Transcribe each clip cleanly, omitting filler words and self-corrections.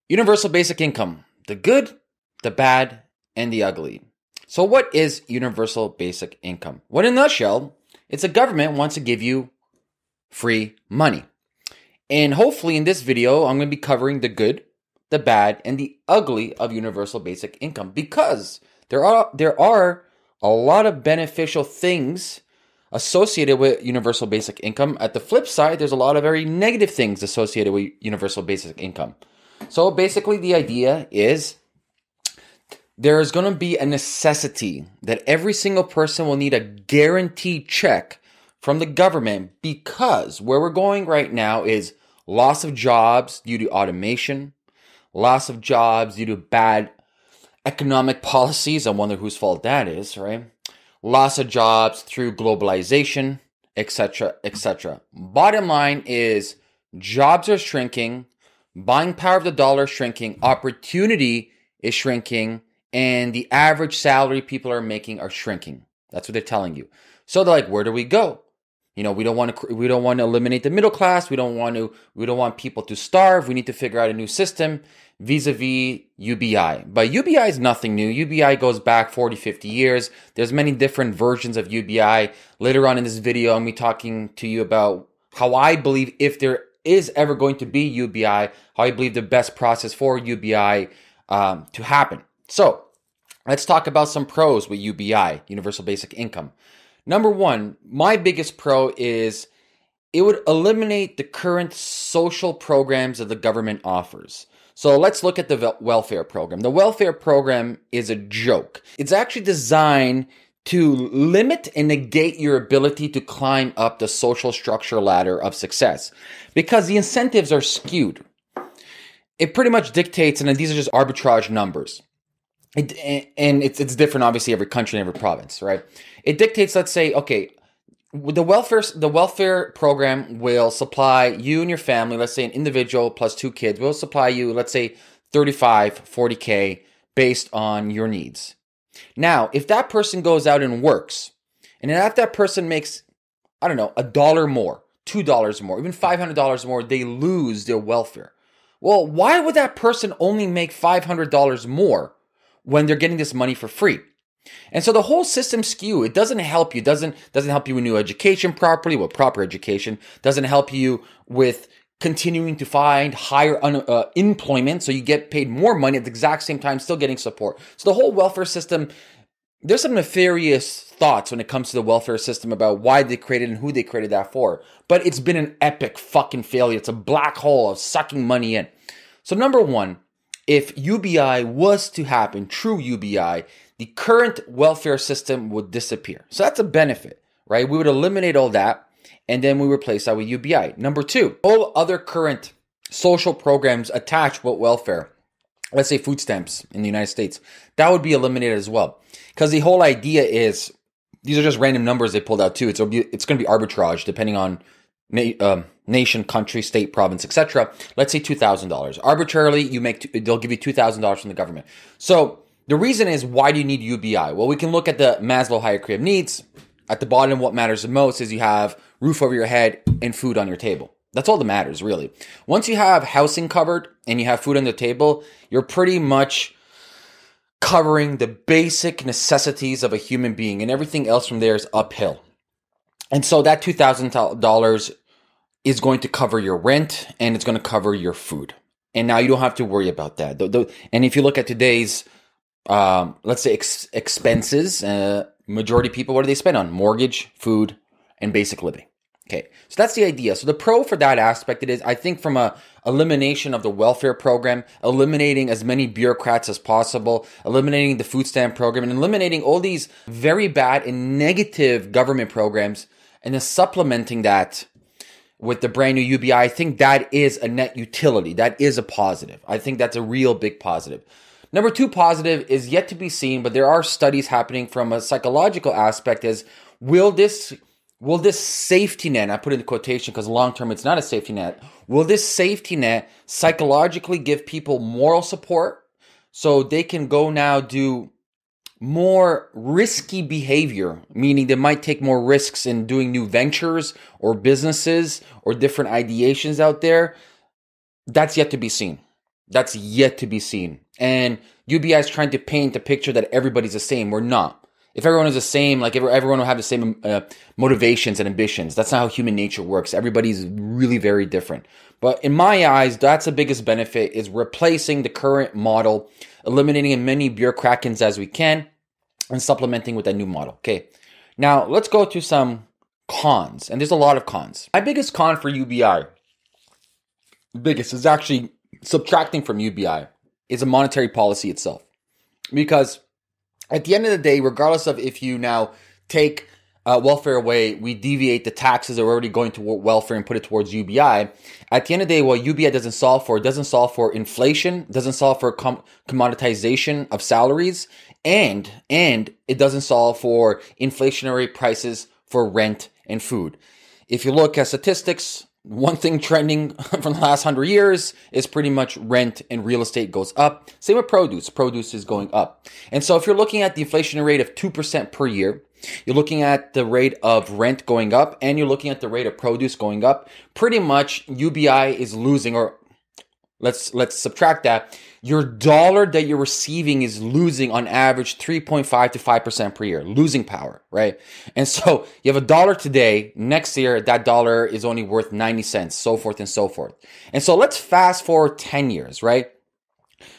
Universal basic income, the good, the bad, and the ugly. So what is universal basic income? Well, in a nutshell, it's a government wants to give you free money. And hopefully in this video, I'm going to be covering the good, the bad, and the ugly of universal basic income, because there are a lot of beneficial things associated with universal basic income. At the flip side, there's a lot of very negative things associated with universal basic income. So basically the idea is there's going to be a necessity that every single person will need a guaranteed check from the government, because where we're going right now is loss of jobs due to automation, loss of jobs due to bad economic policies. I wonder whose fault that is, right? Loss of jobs through globalization, etc., etc. Bottom line is jobs are shrinking, buying power of the dollar is shrinking, opportunity is shrinking, and the average salary people are making are shrinking. That's what they're telling you. So they're like, where do we go? You know, we don't want to eliminate the middle class. We don't want people to starve. We need to figure out a new system vis-a-vis UBI. But UBI is nothing new. UBI goes back 40, 50 years. There's many different versions of UBI. Later on in this video, I'm going to be talking to you about how I believe, if there is ever going to be UBI, how I believe the best process for UBI to happen. So let's talk about some pros with UBI, Universal Basic Income. Number one, my biggest pro is it would eliminate the current social programs that the government offers. So let's look at the welfare program. The welfare program is a joke. It's actually designed to limit and negate your ability to climb up the social structure ladder of success, because the incentives are skewed. It pretty much dictates, and these are just arbitrage numbers. It's different, obviously, every country and every province, right? It dictates, let's say, okay, the welfare program will supply you and your family, let's say an individual plus 2 kids, will supply you, let's say, 35, 40K based on your needs. Now, if that person goes out and works, and then if that person makes, I don't know, $1 more, $2 more, even $500 more, they lose their welfare. Well, why would that person only make $500 more when they're getting this money for free? And so the whole system's skewed. It doesn't help you. Doesn't help you with new education properly, with proper education. Doesn't help you with continuing to find higher employment, so you get paid more money at the exact same time, still getting support. So the whole welfare system, there's some nefarious thoughts when it comes to the welfare system about why they created and who they created that for. But it's been an epic fucking failure. It's a black hole of sucking money in. So number one, if UBI was to happen, true UBI, the current welfare system would disappear. So that's a benefit, right? We would eliminate all that, and then we replace that with UBI. Number two, all other current social programs attached with welfare, let's say food stamps in the United States, that would be eliminated as well. Because the whole idea is, these are just random numbers they pulled out too. It's going to be arbitrage depending on nation, country, state, province, etc. Let's say $2,000. Arbitrarily, they'll give you $2,000 from the government. So the reason is, why do you need UBI? Well, we can look at the Maslow hierarchy of needs. At the bottom, what matters the most is you have roof over your head and food on your table. That's all that matters, really. Once you have housing covered and you have food on the table, you're pretty much covering the basic necessities of a human being, and everything else from there is uphill. And so that $2,000 is going to cover your rent, and it's going to cover your food. And now you don't have to worry about that. And if you look at today's, let's say, expenses, majority of people, what do they spend on? Mortgage, food, and basic living. Okay, so that's the idea. So the pro for that aspect, it is, I think, from a elimination of the welfare program, eliminating as many bureaucrats as possible, eliminating the food stamp program, and eliminating all these very bad and negative government programs, and then supplementing that with the brand new UBI. I think that is a net utility. That is a positive. I think that's a real big positive. Number two positive is yet to be seen, but there are studies happening from a psychological aspect, is will this safety net, and I put it in quotation because long term it's not a safety net, will this safety net psychologically give people moral support so they can go now do more risky behavior, meaning they might take more risks in doing new ventures or businesses or different ideations out there? That's yet to be seen. That's yet to be seen. And UBI is trying to paint a picture that everybody's the same. We're not. If everyone is the same, like everyone will have the same motivations and ambitions. That's not how human nature works. Everybody's really very different. But in my eyes, that's the biggest benefit, is replacing the current model, eliminating as many bureaucrats as we can, and supplementing with that new model. Okay. Now, let's go to some cons. And there's a lot of cons. My biggest con for UBI, biggest, is actually subtracting from UBI, is a monetary policy itself. Because at the end of the day, regardless of if you now take welfare away, we deviate the taxes that are already going to welfare and put it towards UBI. At the end of the day, what UBI doesn't solve for, it doesn't solve for inflation, doesn't solve for commoditization of salaries, and it doesn't solve for inflationary prices for rent and food. If you look at statistics, one thing trending from the last 100 years is pretty much rent and real estate goes up. Same with produce. Produce is going up. And so if you're looking at the inflation rate of 2% per year, you're looking at the rate of rent going up, and you're looking at the rate of produce going up, pretty much UBI is losing, or let's subtract that. Your dollar that you're receiving is losing on average 3.5 to 5% per year, losing power, right? And so you have $1 today. Next year, that dollar is only worth 90 cents, so forth and so forth. And so let's fast forward 10 years, right?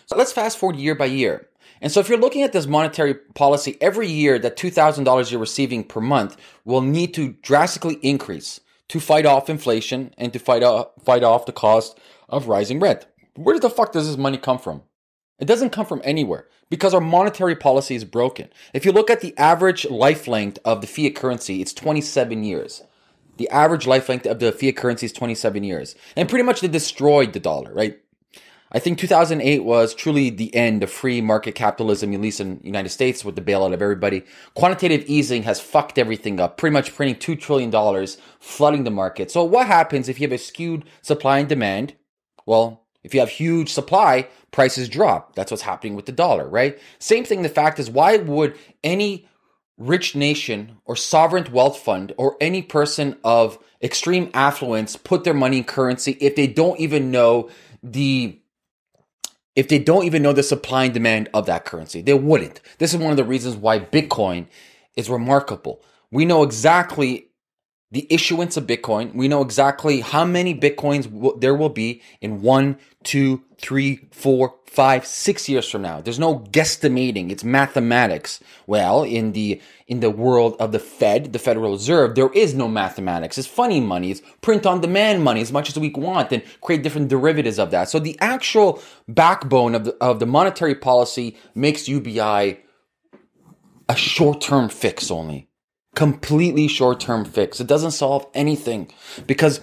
So let's fast forward year by year. And so if you're looking at this monetary policy, every year that $2,000 you're receiving per month will need to drastically increase to fight off inflation and to fight off the cost of rising rent. Where the fuck does this money come from? It doesn't come from anywhere, because our monetary policy is broken. If you look at the average life length of the fiat currency, it's 27 years. The average life length of the fiat currency is 27 years. And pretty much they destroyed the dollar, right? I think 2008 was truly the end of free market capitalism, at least in the United States, with the bailout of everybody. Quantitative easing has fucked everything up, pretty much printing $2 trillion, flooding the market. So what happens if you have a skewed supply and demand? Well, if you have huge supply, prices drop. That's what's happening with the dollar, right? Same thing, the fact is, why would any rich nation or sovereign wealth fund or any person of extreme affluence put their money in currency if they don't even know the supply and demand of that currency? They wouldn't. This is one of the reasons why Bitcoin is remarkable. We know exactly the issuance of Bitcoin. We know exactly how many Bitcoins there will be in 1, 2, 3, 4, 5, 6 years from now. There's no guesstimating. It's mathematics. Well, in the world of the Fed, the Federal Reserve, there is no mathematics. It's funny money. It's print on demand money as much as we want and create different derivatives of that. So the actual backbone of the monetary policy makes UBI a short-term fix only. Completely short-term fix. It doesn't solve anything, because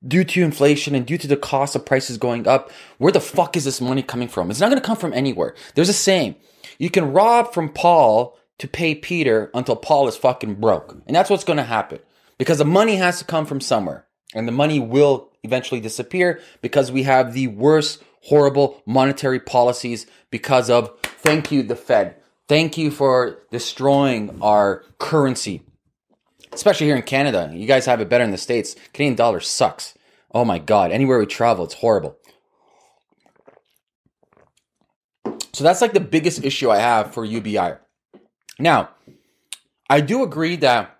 due to inflation and due to the cost of prices going up, where the fuck is this money coming from? It's not going to come from anywhere. There's a saying, you can rob from Paul to pay Peter until Paul is fucking broke. And that's what's going to happen, because the money has to come from somewhere, and the money will eventually disappear because we have the worst, horrible monetary policies because of, thank you, the Fed. Thank you for destroying our currency, especially here in Canada. You guys have it better in the States. Canadian dollar sucks. Oh my God. Anywhere we travel, it's horrible. So that's like the biggest issue I have for UBI. Now, I do agree that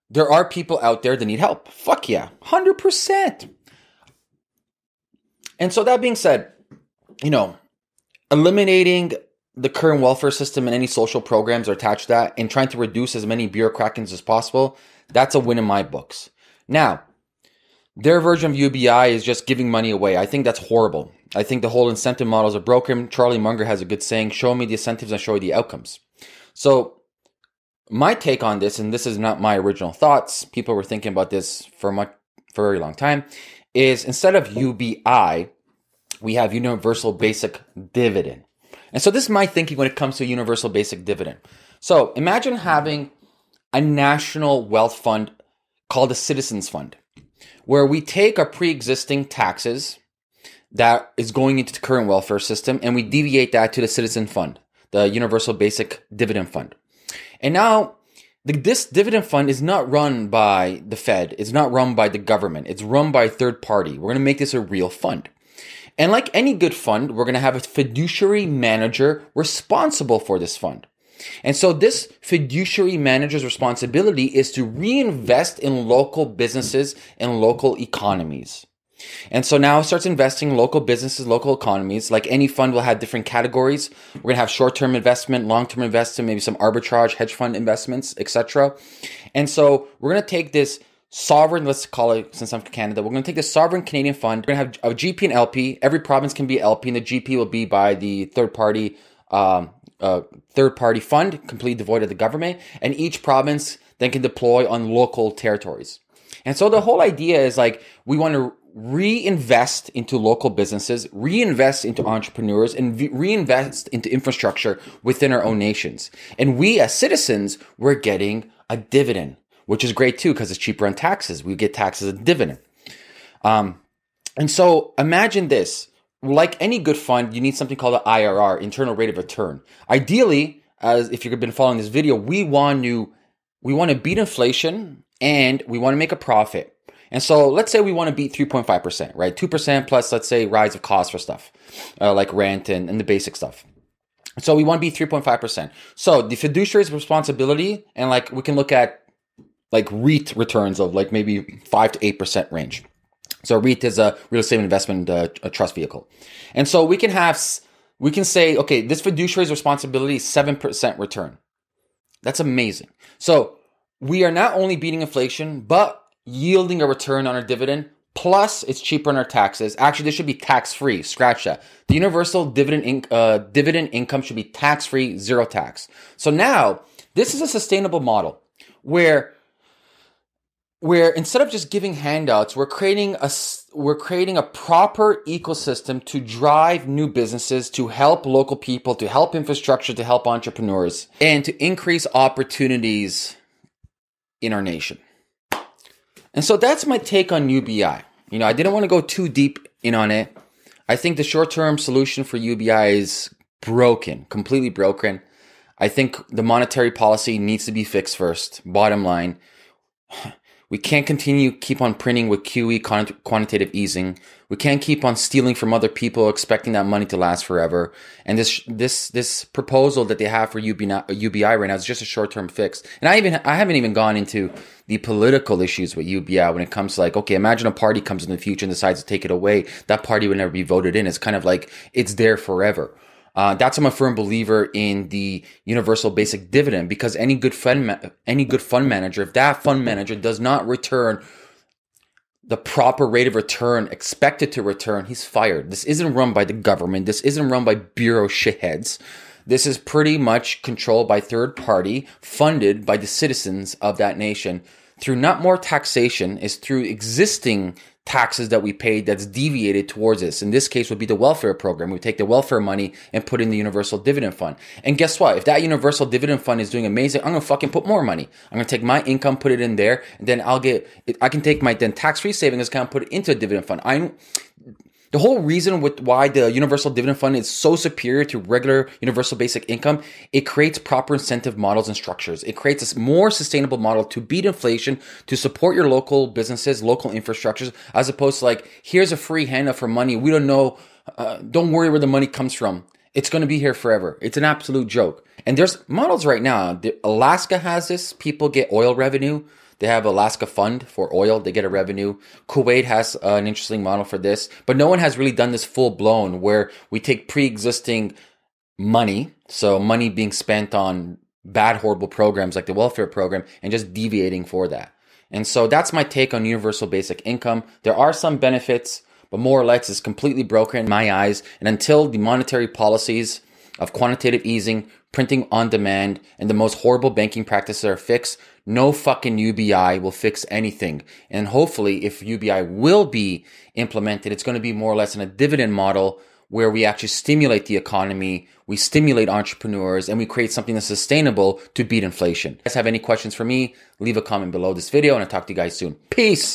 there are people out there that need help. Fuck yeah. 100%. And so that being said, eliminating the current welfare system and any social programs are attached to that, and trying to reduce as many bureaucrats as possible, that's a win in my books. Now, their version of UBI is just giving money away. I think that's horrible. I think the whole incentive models are broken. Charlie Munger has a good saying, show me the incentives and show you the outcomes. So my take on this, and this is not my original thoughts, people were thinking about this for a very long time, is instead of UBI, we have Universal Basic Dividend. And so this is my thinking when it comes to universal basic dividend. So imagine having a national wealth fund called a citizens fund, where we take our pre-existing taxes that is going into the current welfare system and we deviate that to the citizen fund, the universal basic dividend fund. And now this dividend fund is not run by the Fed. It's not run by the government. It's run by a third party. We're going to make this a real fund. And like any good fund, we're going to have a fiduciary manager responsible for this fund. And so this fiduciary manager's responsibility is to reinvest in local businesses and local economies. And so now it starts investing in local businesses, local economies. Like any fund will have different categories. We're going to have short-term investment, long-term investment, maybe some arbitrage, hedge fund investments, etc. And so we're going to take this sovereign, let's call it, since I'm from Canada, we're going to take this sovereign Canadian fund. We're going to have a GP and LP. Every province can be LP, and the GP will be by the third-party fund, completely devoid of the government, and each province then can deploy on local territories. And so the whole idea is like we want to reinvest into local businesses, reinvest into entrepreneurs, and reinvest into infrastructure within our own nations. And we as citizens, we're getting a dividend, which is great too because it's cheaper on taxes. We get taxes as a dividend. And so imagine this. Like any good fund, you need something called an IRR, internal rate of return. Ideally, as if you've been following this video, we want to beat inflation and we want to make a profit. And so let's say we want to beat 3.5%, right? 2% plus, let's say, rise of costs for stuff like rent and the basic stuff. So we want to beat 3.5%. So the fiduciary's responsibility, and like we can look at like REIT returns of like maybe 5 to 8% range. So REIT is a real estate investment a trust vehicle. And so we can say, okay, this fiduciary's responsibility is 7% return. That's amazing. So we are not only beating inflation, but yielding a return on our dividend, plus it's cheaper on our taxes. Actually, this should be tax-free. Scratch that. The universal dividend income should be tax-free, zero tax. So now, this is a sustainable model where instead of just giving handouts, we're creating a proper ecosystem to drive new businesses, to help local people, to help infrastructure, to help entrepreneurs, and to increase opportunities in our nation. And so that's my take on UBI. You know, I didn't want to go too deep in on it. I think the short-term solution for UBI is broken, completely broken. I think the monetary policy needs to be fixed first. Bottom line, we can't keep on printing with QE, quantitative easing. We can't keep on stealing from other people, expecting that money to last forever. And this proposal that they have for UBI right now is just a short-term fix. And I haven't even gone into the political issues with UBI when it comes to like, okay, imagine a party comes in the future and decides to take it away. That party would never be voted in. It's kind of like it's there forever. That's I'm a firm believer in the universal basic dividend, because any good fund manager, if that fund manager does not return the proper rate of return expected to return, he's fired. This isn't run by the government. This isn't run by bureau shitheads. This is pretty much controlled by third party, funded by the citizens of that nation through not more taxation, is through existing taxes that we paid that's deviated towards this. In this case would be the welfare program. We take the welfare money and put in the universal dividend fund. And guess what? If that universal dividend fund is doing amazing, I'm going to fucking put more money. I'm going to take my income, put it in there, and then I can take my then tax-free savings account, put it into a dividend fund. The whole reason why the universal dividend fund is so superior to regular universal basic income, it creates proper incentive models and structures. It creates a more sustainable model to beat inflation, to support your local businesses, local infrastructures, as opposed to like, here's a free handout for money. We don't know. Don't worry where the money comes from. It's going to be here forever. It's an absolute joke. And there's models right now. Alaska has this. People get oil revenue. They have Alaska Fund for oil. They get a revenue. Kuwait has an interesting model for this. But no one has really done this full blown where we take pre-existing money, so money being spent on bad, horrible programs like the welfare program, and just deviating for that. And so that's my take on universal basic income. There are some benefits, but more or less it's completely broken in my eyes. And until the monetary policies of quantitative easing, printing on demand, and the most horrible banking practices are fixed, no fucking UBI will fix anything. And hopefully, if UBI will be implemented, it's going to be more or less in a dividend model where we actually stimulate the economy, we stimulate entrepreneurs, and we create something that's sustainable to beat inflation. If you guys have any questions for me, leave a comment below this video, and I'll talk to you guys soon. Peace!